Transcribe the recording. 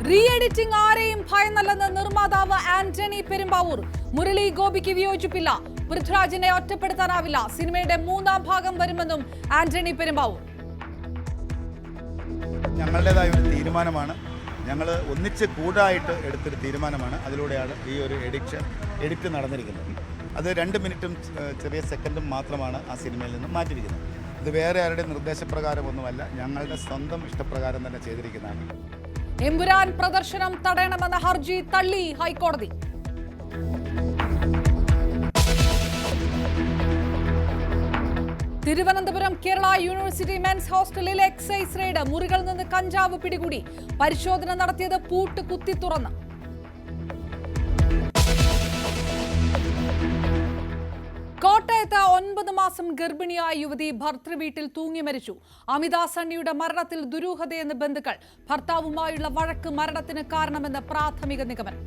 Re editing ആരെയും ഭയന്നല്ലെന്ന് നിർമ്മാതാവ് ആന്റണി പെരുമ്പാവൂർ. മുരളി ഗോപിക്ക് വിയോജിപ്പില്ല. പൃഥ്വിരാജിനെ ഒറ്റപ്പെടുത്താനാവില്ല. സിനിമയുടെ മൂന്നാം ഭാഗം വരുമെന്നും ആന്റണി പെരുമ്പാവൂർ. ഞങ്ങളുടേതായ ഒരു തീരുമാനമാണ്. ഞങ്ങൾ ഒന്നിച്ച് കൂടായിട്ട് എടുത്തൊരു തീരുമാനമാണ്. അതിലൂടെയാണ് ഈ ഒരു എഡിറ്റ് നടന്നിരിക്കുന്നത്. അത് 2 മിനിറ്റും ചെറിയ സെക്കൻഡും മാത്രമാണ് ആ സിനിമയിൽ നിന്ന് മാറ്റിയിരിക്കുന്നത്. ഇത് വേറെ ആരുടെ നിർദ്ദേശപ്രകാരമൊന്നുമല്ല, ഞങ്ങളുടെ സ്വന്തം ഇഷ്ടപ്രകാരം തന്നെ ചെയ്തിരിക്കുന്നതാണ്. എമ്പുരാൻ പ്രദർശനം തടയണമെന്ന ഹർജി തള്ളി ഹൈക്കോടതി. തിരുവനന്തപുരം കേരള യൂണിവേഴ്സിറ്റി മെൻസ് ഹോസ്റ്റലിൽ എക്സൈസ് റെയ്ഡ്. മുറികളിൽ നിന്ന് കഞ്ചാവ് പിടികൂടി. പരിശോധന നടത്തിയത് പൂട്ട് കുത്തി തുറന്ന്. കോട്ടയത്ത് 9 മാസം ഗർഭിണിയായ യുവതി ഭർതൃവീട്ടിൽ തൂങ്ങി മരിച്ചു. അമിത സണ്ണിയുടെ മരണത്തിൽ ദുരൂഹതയെന്ന് ബന്ധുക്കൾ. ഭർത്താവുമായുള്ള വഴക്ക് മരണത്തിന് കാരണമെന്ന് പ്രാഥമിക നിഗമനം.